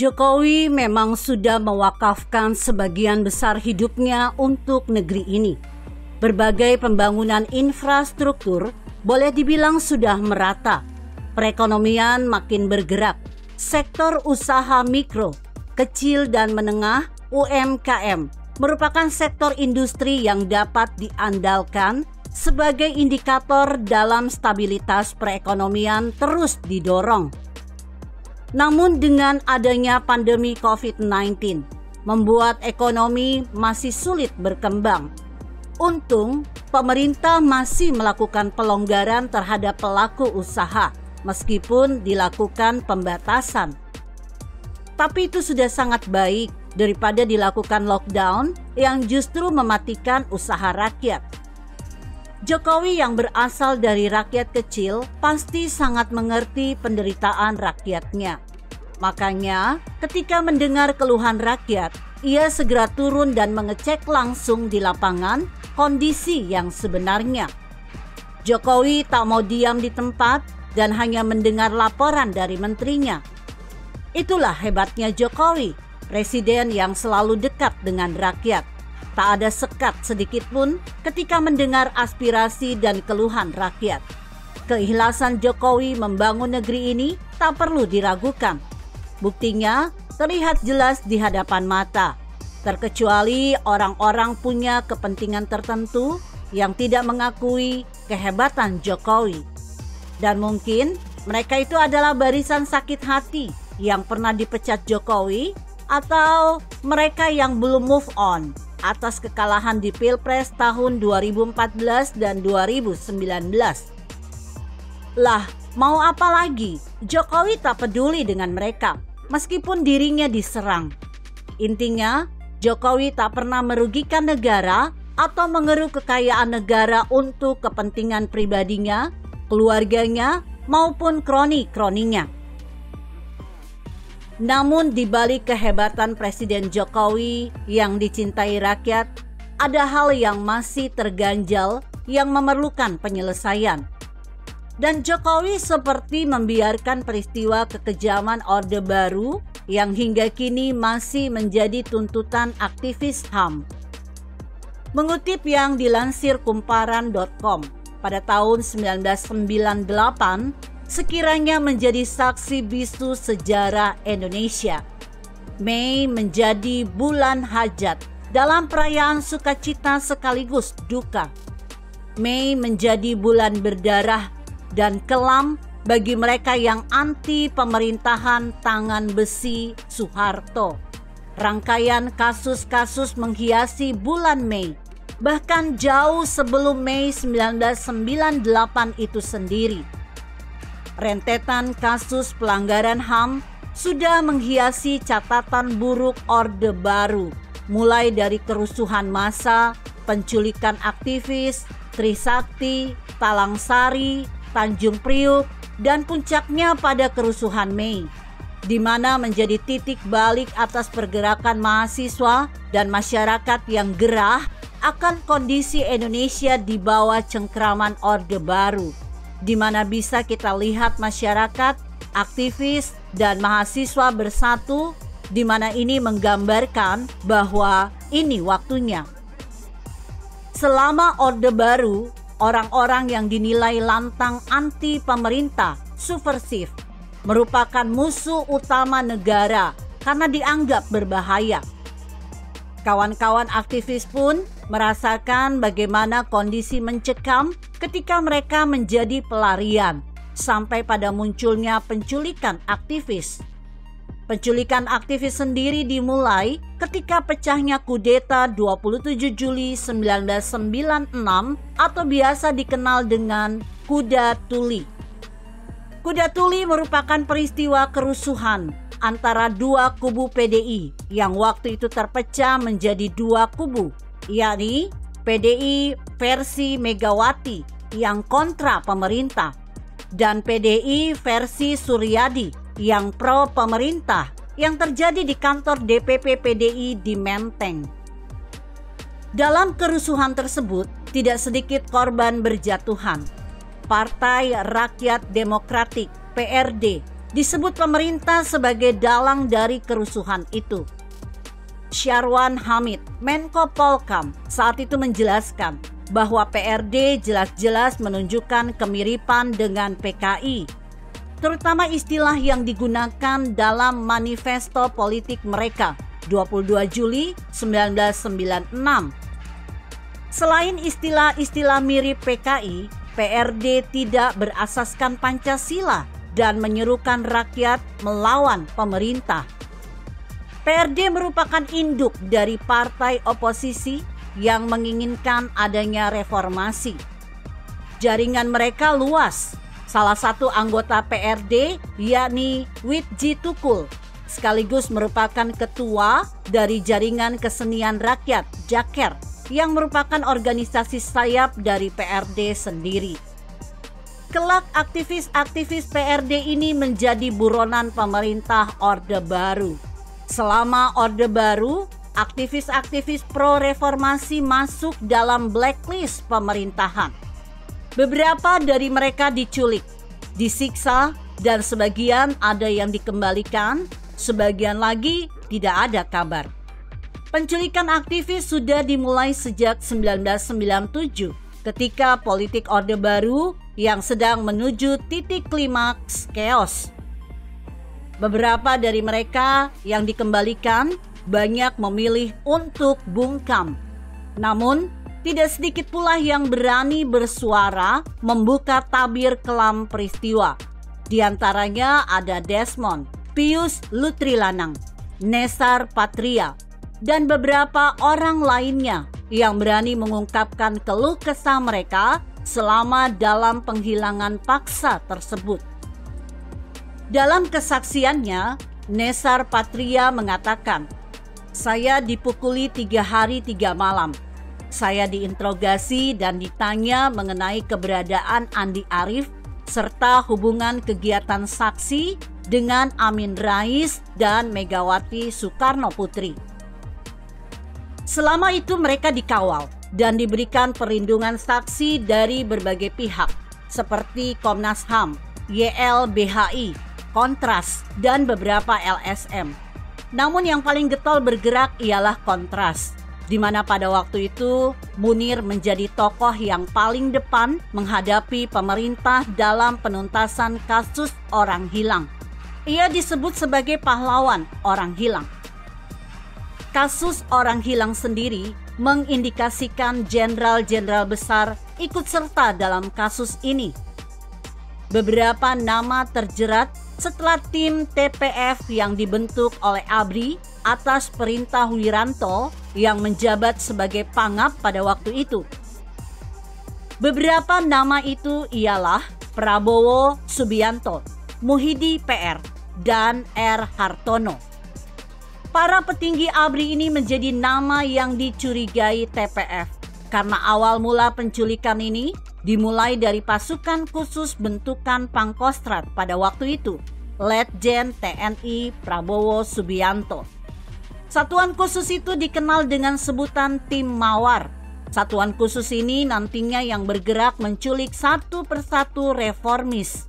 Jokowi memang sudah mewakafkan sebagian besar hidupnya untuk negeri ini. Berbagai pembangunan infrastruktur boleh dibilang sudah merata. Perekonomian makin bergerak. Sektor usaha mikro, kecil dan menengah (UMKM) merupakan sektor industri yang dapat diandalkan sebagai indikator dalam stabilitas perekonomian terus didorong. Namun dengan adanya pandemi COVID-19, membuat ekonomi masih sulit berkembang. Untung, pemerintah masih melakukan pelonggaran terhadap pelaku usaha, meskipun dilakukan pembatasan. Tapi itu sudah sangat baik daripada dilakukan lockdown yang justru mematikan usaha rakyat. Jokowi yang berasal dari rakyat kecil pasti sangat mengerti penderitaan rakyatnya. Makanya, ketika mendengar keluhan rakyat, ia segera turun dan mengecek langsung di lapangan kondisi yang sebenarnya. Jokowi tak mau diam di tempat dan hanya mendengar laporan dari menterinya. Itulah hebatnya Jokowi, presiden yang selalu dekat dengan rakyat. Tak ada sekat sedikit pun ketika mendengar aspirasi dan keluhan rakyat. Keikhlasan Jokowi membangun negeri ini tak perlu diragukan. Buktinya terlihat jelas di hadapan mata. Terkecuali orang-orang punya kepentingan tertentu yang tidak mengakui kehebatan Jokowi. Dan mungkin mereka itu adalah barisan sakit hati yang pernah dipecat Jokowi atau mereka yang belum move on atas kekalahan di Pilpres tahun 2014 dan 2019. Lah, mau apa lagi? Jokowi tak peduli dengan mereka, meskipun dirinya diserang. Intinya, Jokowi tak pernah merugikan negara atau mengeruk kekayaan negara untuk kepentingan pribadinya, keluarganya, maupun kroni-kroninya. Namun di balik kehebatan Presiden Jokowi yang dicintai rakyat, ada hal yang masih terganjal yang memerlukan penyelesaian. Dan Jokowi seperti membiarkan peristiwa kekejaman Orde Baru yang hingga kini masih menjadi tuntutan aktivis HAM. Mengutip yang dilansir kumparan.com, pada tahun 1998, sekiranya menjadi saksi bisu sejarah Indonesia. Mei menjadi bulan hajat dalam perayaan sukacita sekaligus duka. Mei menjadi bulan berdarah dan kelam bagi mereka yang anti pemerintahan tangan besi Soeharto. Rangkaian kasus-kasus menghiasi bulan Mei, bahkan jauh sebelum Mei 1998 itu sendiri. Rentetan kasus pelanggaran HAM sudah menghiasi catatan buruk Orde Baru, mulai dari kerusuhan massa, penculikan aktivis, Trisakti, Talang Sari, Tanjung Priuk, dan puncaknya pada kerusuhan Mei, di mana menjadi titik balik atas pergerakan mahasiswa dan masyarakat yang gerah akan kondisi Indonesia di bawah cengkraman Orde Baru, di mana bisa kita lihat masyarakat, aktivis, dan mahasiswa bersatu, di mana ini menggambarkan bahwa ini waktunya. Selama Orde Baru, orang-orang yang dinilai lantang anti pemerintah, subversif, merupakan musuh utama negara karena dianggap berbahaya. Kawan-kawan aktivis pun merasakan bagaimana kondisi mencekam ketika mereka menjadi pelarian, sampai pada munculnya penculikan aktivis. Penculikan aktivis sendiri dimulai ketika pecahnya kudeta 27 Juli 1996 atau biasa dikenal dengan Kuda Tuli. Kuda Tuli merupakan peristiwa kerusuhan antara dua kubu PDI yang waktu itu terpecah menjadi dua kubu, yakni PDI versi Megawati yang kontra pemerintah dan PDI versi Suryadi yang pro pemerintah yang terjadi di kantor DPP PDI di Menteng. Dalam kerusuhan tersebut tidak sedikit korban berjatuhan. Partai Rakyat Demokratik PRD disebut pemerintah sebagai dalang dari kerusuhan itu. Syarwan Hamid, Menko Polkam, saat itu menjelaskan bahwa PRD jelas-jelas menunjukkan kemiripan dengan PKI, terutama istilah yang digunakan dalam manifesto politik mereka 22 Juli 1996. Selain istilah-istilah mirip PKI, PRD tidak berasaskan Pancasila dan menyerukan rakyat melawan pemerintah. PRD merupakan induk dari partai oposisi yang menginginkan adanya reformasi. Jaringan mereka luas. Salah satu anggota PRD yakni Witji Tukul sekaligus merupakan ketua dari Jaringan Kesenian Rakyat Jaker yang merupakan organisasi sayap dari PRD sendiri. Kelak aktivis-aktivis PRD ini menjadi buronan pemerintah Orde Baru. Selama Orde Baru, aktivis-aktivis pro-reformasi masuk dalam blacklist pemerintahan. Beberapa dari mereka diculik, disiksa, dan sebagian ada yang dikembalikan, sebagian lagi tidak ada kabar. Penculikan aktivis sudah dimulai sejak 1997 ketika politik Orde Baru yang sedang menuju titik klimaks chaos. Beberapa dari mereka yang dikembalikan banyak memilih untuk bungkam. Namun, tidak sedikit pula yang berani bersuara membuka tabir kelam peristiwa. Di antaranya ada Desmond, Pius Lutrilanang, Nesar Patria, dan beberapa orang lainnya yang berani mengungkapkan keluh kesah mereka selama dalam penghilangan paksa tersebut. Dalam kesaksiannya, Nesar Patria mengatakan, "Saya dipukuli 3 hari 3 malam. Saya diinterogasi dan ditanya mengenai keberadaan Andi Arief serta hubungan kegiatan saksi dengan Amin Rais dan Megawati Soekarno Putri. Selama itu mereka dikawal dan diberikan perlindungan saksi dari berbagai pihak seperti Komnas HAM, YLBHI, Kontras, dan beberapa LSM. Namun yang paling getol bergerak ialah Kontras, di mana pada waktu itu Munir menjadi tokoh yang paling depan menghadapi pemerintah dalam penuntasan kasus orang hilang. Ia disebut sebagai pahlawan orang hilang. Kasus orang hilang sendiri mengindikasikan jenderal-jenderal besar ikut serta dalam kasus ini. Beberapa nama terjerat setelah tim TPF yang dibentuk oleh ABRI atas perintah Wiranto yang menjabat sebagai pangap pada waktu itu. Beberapa nama itu ialah Prabowo Subianto, Muhidi PR, dan R. Hartono. Para petinggi ABRI ini menjadi nama yang dicurigai TPF karena awal mula penculikan ini dimulai dari pasukan khusus bentukan Pangkostrat pada waktu itu, Letjen TNI Prabowo Subianto. Satuan khusus itu dikenal dengan sebutan Tim Mawar. Satuan khusus ini nantinya yang bergerak menculik satu persatu reformis.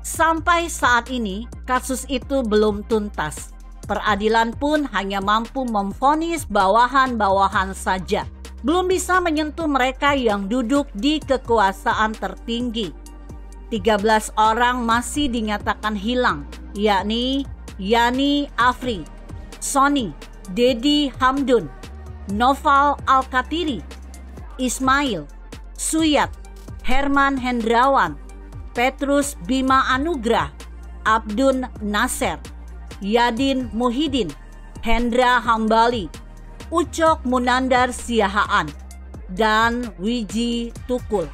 Sampai saat ini, kasus itu belum tuntas. Peradilan pun hanya mampu memvonis bawahan-bawahan saja. Belum bisa menyentuh mereka yang duduk di kekuasaan tertinggi. 13 orang masih dinyatakan hilang, yakni Yani Afri, Sony, Dedi Hamdun, Noval Alkatiri, Ismail, Suyat, Herman Hendrawan, Petrus Bima Anugrah, Abdun Nasser, Yadin Muhyiddin, Hendra Hambali, Ucok Munandar Siahaan, dan Wiji Tukul.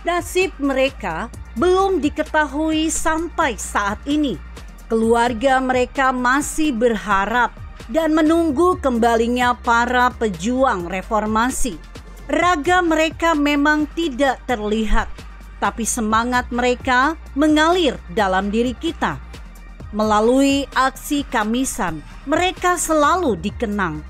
Nasib mereka belum diketahui sampai saat ini. Keluarga mereka masih berharap dan menunggu kembalinya para pejuang reformasi. Raga mereka memang tidak terlihat, tapi semangat mereka mengalir dalam diri kita. Melalui aksi Kamisan, mereka selalu dikenang.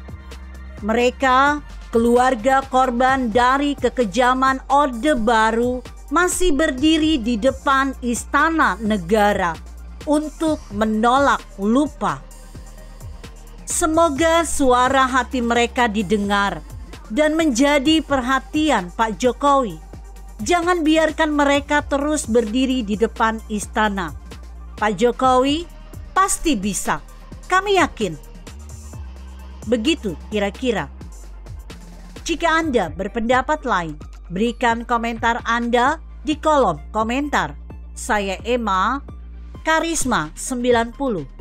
Mereka, keluarga korban dari kekejaman Orde Baru, masih berdiri di depan istana negara untuk menolak lupa. Semoga suara hati mereka didengar dan menjadi perhatian Pak Jokowi. Jangan biarkan mereka terus berdiri di depan istana. Pak Jokowi pasti bisa, kami yakin. Begitu kira-kira. Jika Anda berpendapat lain, berikan komentar Anda di kolom komentar. Saya Emma, Karisma 90.